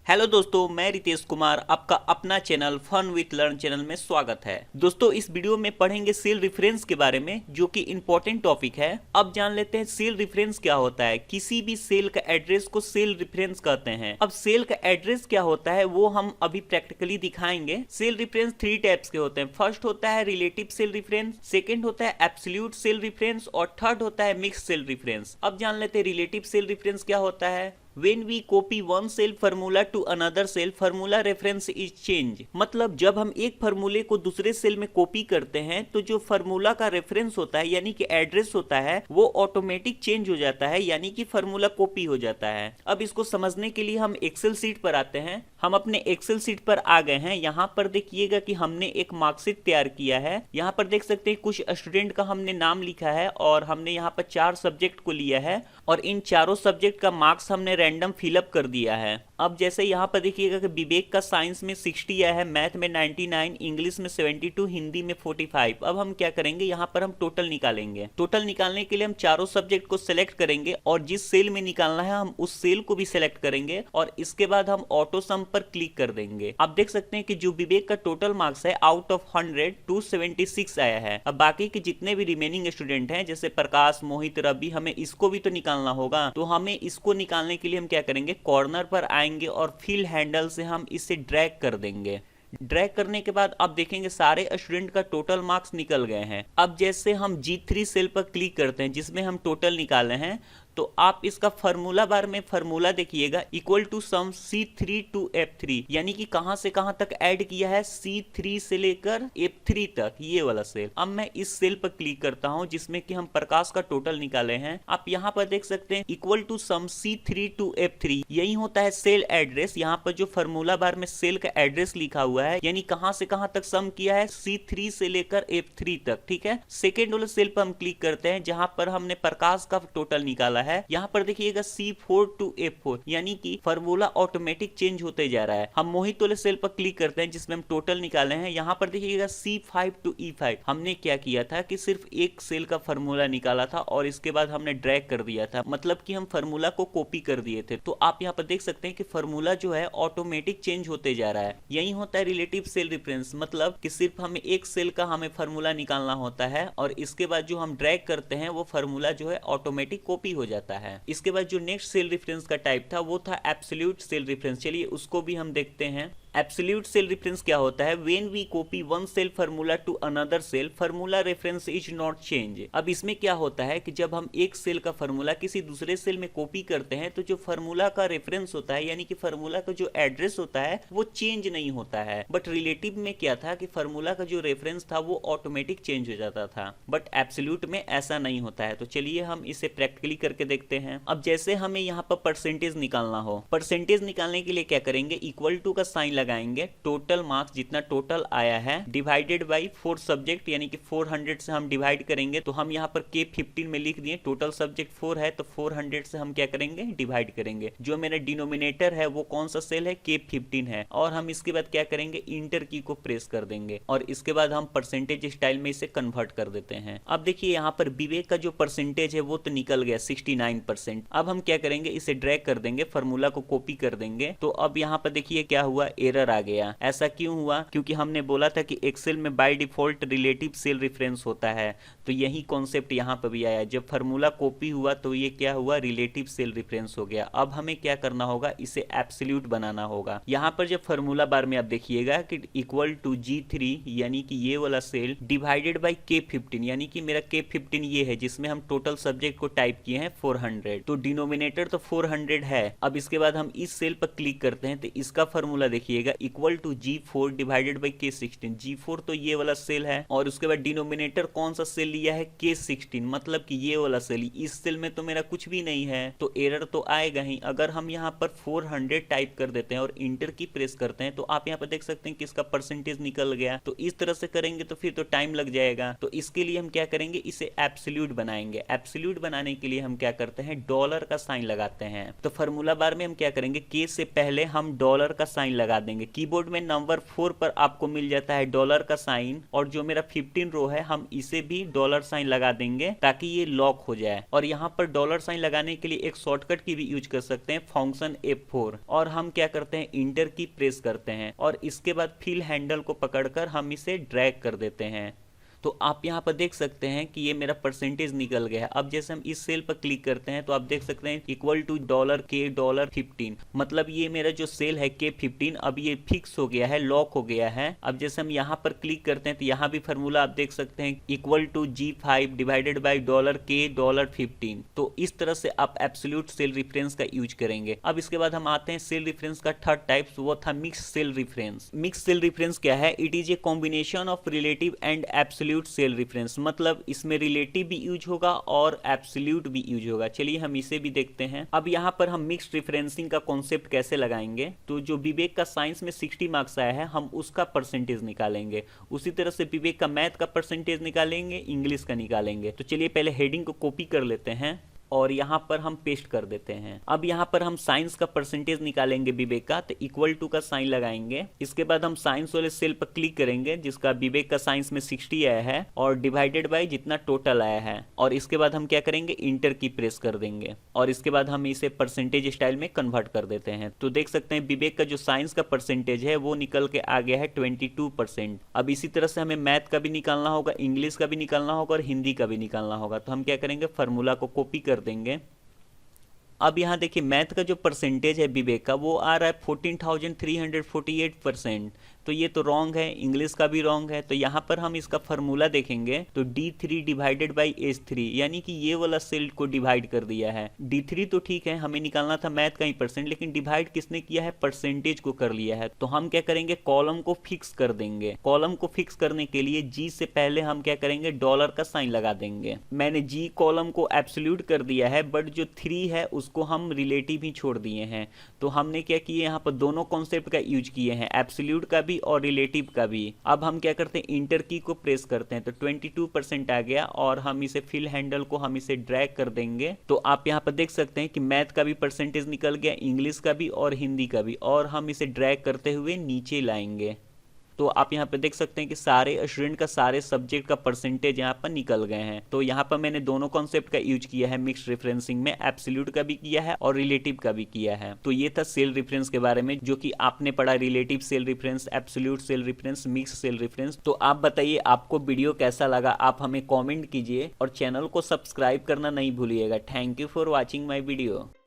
Hello दोस्तों, मैं रितेश कुमार आपका अपना channel fun with learn channel में स्वागत है। दोस्तों, इस वीडियो में पढ़ेंगे सेल रेफरेंस के बारे में, जो कि इंपॉर्टेंट टॉपिक है। अब जान लेते हैं सेल रेफरेंस क्या होता है। किसी भी सेल का एड्रेस को सेल रेफरेंस कहते हैं। अब सेल का एड्रेस क्या होता है वो हम अभी प्रैक्टिकली दिखाएंगे। सेल रेफरेंस 3 टाइप्स के होते हैं। फर्स्ट होता है रिलेटिव सेल रेफरेंस, सेकेंड होता है एब्सोल्यूट सेल रेफरेंस और थर्ड होता है मिक्स सेल रेफरेंस। अब जान लेते हैं रिलेटिव सेल रेफरेंस क्या होता है। When we copy one cell formula to another cell, formula reference is change। मतलब जब हम एक फार्मूले को दूसरे सेल में कॉपी करते हैं तो जो फार्मूला का रेफरेंस होता है यानी कि एड्रेस होता है वो ऑटोमेटिक चेंज हो जाता है, यानी कि फार्मूला कॉपी हो जाता है। अब इसको समझने के लिए हम एक्सेल सीट पर आते हैं। हम अपने एक्सेल सीट पर आ गए हैं। यहाँ पर देखिएगा कि हमने एक मार्कशीट तैयार किया है। यहाँ पर देख सकते हैं कुछ स्टूडेंट का हमने नाम लिखा है और हमने यहाँ पर 4 सब्जेक्ट को लिया है और इन चारों सब्जेक्ट का मार्क्स हमने रैंडम फिलअप कर दिया है। अब जैसे यहाँ पर देखिएगा कि विवेक का साइंस में 60 आया है, मैथ में 99, इंग्लिश में 72, हिंदी में 45। अब हम क्या करेंगे, यहाँ पर हम टोटल निकालेंगे। टोटल निकालने के लिए हम चारों सब्जेक्ट को सिलेक्ट करेंगे और जिस सेल में निकालना है हम उस सेल को भी सिलेक्ट करेंगे और इसके बाद हम ऑटो सम पर क्लिक कर देंगे। आप देख सकते हैं कि जो विवेक का टोटल मार्क्स है आउट ऑफ 100 276 आया है। अब बाकी के जितने भी रिमेनिंग स्टूडेंट हैं जैसे प्रकाश, मोहित, रवि, हमें इसको भी तो निकालना होगा। तो हमें इसको निकालने के लिए हम क्या करेंगे, कॉर्नर पर आएंगे और फिल हैंडल से हम इसे ड्रैग कर देंगे। ड्रैग करने के बाद आप देखेंगे सारे स्टूडेंट का टोटल मार्क्स निकल गए हैं। अब जैसे हम G3 सेल पर क्लिक करते हैं जिसमें हम टोटल निकाले हैं, तो आप इसका फार्मूला बार में फार्मूला देखिएगा equal to some C3 to F3, यानी कि कहां से कहां तक ऐड किया है, C3 से लेकर F3 तक, ये वाला सेल। अब मैं इस सेल पर क्लिक करता हूं जिसमें कि हम प्रकाश का टोटल निकाले हैं। आप यहां पर देख सकते हैं equal to some C3 to F3, यही होता है सेल एड्रेस। यहाँ पर जो फार्मूला बार में सेल का एड्रेस लिखा हुआ है, यानी कहां से कहां तक सम किया है, C3 से लेकर F3 तक। ठीक है, सेकेंड वाले सेल पर हम क्लिक करते हैं जहां पर हमने प्रकाश का टोटल निकाला है। यहाँ पर देखिएगा C4 टू F4, यानी कि फार्मूला ऑटोमेटिक चेंज होते जा रहा है। हम मोहित वाले सेल पर क्लिक करते हैं जिसमें हम टोटल निकाले हैं। यहाँ पर देखिएगा C5 टू E5। हमने क्या किया था कि सिर्फ एक सेल का फार्मूला निकाला था और इसके बाद हमने ड्रैग कर दिया था, मतलब कि हम फार्मूला को कॉपी कर दिए थे। तो आप यहाँ पर देख सकते हैं कि फार्मूला जो है ऑटोमेटिक चेंज होते जा रहा है। यही होता है रिलेटिव सेल रेफरेंस, मतलब कि सिर्फ हमें एक सेल का हमें फार्मूला निकालना होता है और इसके बाद जो हम ड्रैग करते हैं वो फार्मूला जो है ऑटोमेटिक कॉपी हो जाता है। इसके बाद जो नेक्स्ट सेल रेफरेंस का टाइप था वो था एब्सोल्यूट सेल रेफरेंस। चलिए उसको भी हम देखते हैं। एब्सोल्यूट सेल रेफरेंस क्या होता है, when we copy one cell formula to another cell, formula reference is not change. अब इसमें क्या होता है कि जब हम एक सेल का फार्मूला किसी दूसरे सेल में कॉपी करते हैं तो जो फार्मूला का रेफरेंस होता है यानी कि फार्मूला का जो एड्रेस होता है वो चेंज नहीं होता है। बट रिलेटिव में क्या था कि फार्मूला का जो रेफरेंस था वो ऑटोमेटिक चेंज हो जाता था, बट एब्सोल्यूट में ऐसा नहीं होता है। तो चलिए हम इसे प्रैक्टिकली करके देखते हैं। अब जैसे हमें यहाँ पर परसेंटेज निकालना हो, परसेंटेज निकालने के लिए क्या करेंगे, इक्वल टू का साइन लगाएंगे, टोटल मार्क्स जितना टोटल आया है डिवाइडेड बाई 4 सब्जेक्ट, यानी कि 400 से हम डिवाइड करेंगे। तो हम यहाँ पर K15 में लिख दिए, टोटल सब्जेक्ट 4 है तो 400 से हम क्या करेंगे, डिवाइड करेंगे। जो मेरा डिनोमिनेटर है वो कौन सा सेल है, K15 है। और हम इसके बाद क्या करेंगे, इंटर की को प्रेस कर देंगे और इसके बाद हम परसेंटेज स्टाइल में इसे कन्वर्ट कर देते हैं। अब देखिए यहाँ पर विवेक का जो परसेंटेज है वो तो निकल गया 69%। अब हम क्या करेंगे, इसे ड्रैग कर देंगे, फार्मूला को कॉपी कर देंगे। तो अब यहाँ पर देखिए क्या हुआ, एरर आ गया। ऐसा क्यों हुआ, क्योंकि हमने बोला था कि एक्सेल में by default relative cell reference होता है। तो यही कॉन्सेप्ट यहाँ पर भी आया, जब फार्मूला कॉपी हुआ तो ये क्या हुआ, रिलेटिव सेल रेफरेंस हो गया। अब हमें क्या करना होगा, इसे एब्सोल्यूट बनाना होगा। यहाँ पर जब फार्मूला बार में आप देखिएगा कि इक्वल टू G3, यानी कि ये वाला सेल, डिवाइडेड बाई K15, यानी कि मेरा K15 ये है जिसमें हम टोटल सब्जेक्ट को टाइप किए हैं 400। तो डिनोमिनेटर तो 400 है। अब इसके बाद हम इस सेल पर क्लिक करते हैं तो इसका फार्मूला देखिएगा equal to G4 divided by K16। G4 तो ये वाला सेल है और उसके बाद डिनोमिनेटर कौन सा सेल लिया है, K16, मतलब कि ये वाला सेल। इस सेल में तो मेरा कुछ भी नहीं है तो एरर तो आएगा ही। अगर हम यहाँ पर 400 टाइप कर देते हैं और इंटर की प्रेस करते हैं तो आप यहाँ पर देख सकते हैं कि इसका परसेंटेज निकल गया। तो इस तरह से करेंगे तो फिर तो टाइम लग जाएगा। तो इसके लिए हम क्या करेंगे, इसे एब्सोल्यूट बनाएंगे। एब्सोल्यूट बनाने के लिए हम क्या करते हैं, डॉलर का साइन लगाते हैं। तो फार्मूला बार में हम क्या करेंगे, K से पहले हम डॉलर का साइन लगा देंगे। कीबोर्ड में नंबर 4 पर आपको मिल जाता है डॉलर का साइन, और जो मेरा 15 रो है हम इसे भी डॉलर साइन लगा देंगे ताकि ये लॉक हो जाए। और यहाँ पर डॉलर साइन लगाने के लिए एक शॉर्टकट की भी यूज कर सकते हैं, फंक्शन F4, और हम क्या करते हैं इंटर की प्रेस करते हैं और इसके बाद फिल हैंडल को पकड़कर हम इसे ड्रैग कर देते हैं। तो आप यहाँ पर देख सकते हैं कि ये मेरा परसेंटेज निकल गया है। अब जैसे हम इस सेल पर क्लिक करते हैं तो आप देख सकते हैं इक्वल टू $K$15, मतलब ये मेरा जो सेल है K15 अब ये फिक्स हो गया है, लॉक हो गया है। अब जैसे हम यहाँ पर क्लिक करते हैं तो यहाँ भी फार्मूला आप देख सकते हैं equal to G5 divided by $K$15। तो इस तरह से आप एब्सोल्यूट सेल रेफरेंस का यूज करेंगे। अब इसके बाद हम आते हैं सेल रेफरेंस का थर्ड टाइप, वो था mix cell reference. Mix cell reference क्या है? It is a combination of relative and absolute cell reference, मतलब इसमें रिलेटिव भी यूज होगा और एब्सोल्यूट भी यूज होगा। चलिए हम इसे भी देखते हैं। अब यहाँ पर हम मिक्स रेफरेंसिंग का कॉन्सेप्ट कैसे लगाएंगे, तो जो विवेक का साइंस में 60 मार्क्स आया है हम उसका परसेंटेज निकालेंगे, उसी तरह से विवेक का मैथ का परसेंटेज निकालेंगे, इंग्लिश का निकालेंगे। तो चलिए पहले हेडिंग को कॉपी कर लेते हैं और यहाँ पर हम पेस्ट कर देते हैं। अब यहाँ पर हम साइंस का परसेंटेज निकालेंगे विवेक का, तो इक्वल टू का साइन लगाएंगे। इसके बाद हम साइंस वाले सेल पर क्लिक करेंगे जिसका विवेक का साइंस में 60 आया है और डिवाइडेड बाय जितना टोटल आया है, और इसके बाद हम क्या करेंगे इंटर की प्रेस कर देंगे और इसके बाद हम इसे परसेंटेज स्टाइल में कन्वर्ट कर देते हैं। तो देख सकते हैं विवेक का जो साइंस का परसेंटेज है वो निकल के आ गया है 22%। अब इसी तरह से हमें मैथ का भी निकालना होगा, इंग्लिश का भी निकालना होगा और हिंदी का भी निकालना होगा। तो हम क्या करेंगे फार्मूला को कॉपी कर देंगे। अब यहाँ देखिए मैथ का जो परसेंटेज है विवेक का वो आ रहा है 14,348%, तो ये तो रॉन्ग है। इंग्लिश का भी रॉन्ग है। तो यहाँ पर हम इसका फार्मूला देखेंगे तो D3 डिवाइडेड बाई H3, यानी कि ये वाला सेल को डिवाइड कर दिया है। D3 तो ठीक है, हमें निकालना था मैथ का ही परसेंट, लेकिन डिवाइड किसने किया है? परसेंटेज को कर लिया है। तो हम क्या करेंगे कॉलम को फिक्स कर देंगे। कॉलम को फिक्स करने के लिए G से पहले हम क्या करेंगे डॉलर का साइन लगा देंगे। मैंने G कॉलम को एब्सोल्यूट कर दिया है, बट जो 3 है उसको हम रिलेटिव ही छोड़ दिए हैं। तो हमने क्या किया यहाँ पर दोनों कॉन्सेप्ट का यूज किए हैं, एब्सोल्यूट का भी और रिलेटिव का भी। अब हम क्या करते हैं इंटर की को प्रेस करते हैं तो 22% आ गया और हम इसे फिल हैंडल को हम इसे ड्रैग कर देंगे। तो आप यहाँ पर देख सकते हैं कि मैथ का भी परसेंटेज निकल गया, इंग्लिश का भी और हिंदी का भी, और हम इसे ड्रैग करते हुए नीचे लाएंगे। तो आप यहाँ पे देख सकते हैं कि सारे स्टूडेंट का सारे सब्जेक्ट का परसेंटेज यहाँ पर निकल गए हैं। तो यहाँ पर मैंने दोनों कॉन्सेप्ट का यूज किया है मिक्स रेफरेंसिंग में, एब्सोल्यूट का भी किया है और रिलेटिव का भी किया है। तो ये था सेल रेफरेंस के बारे में जो कि आपने पढ़ा, relative cell reference, absolute cell reference, mix cell reference. तो आप बताइए आपको वीडियो कैसा लगा, आप हमें कॉमेंट कीजिए और चैनल को सब्सक्राइब करना नहीं भूलिएगा। Thank you for watching my video.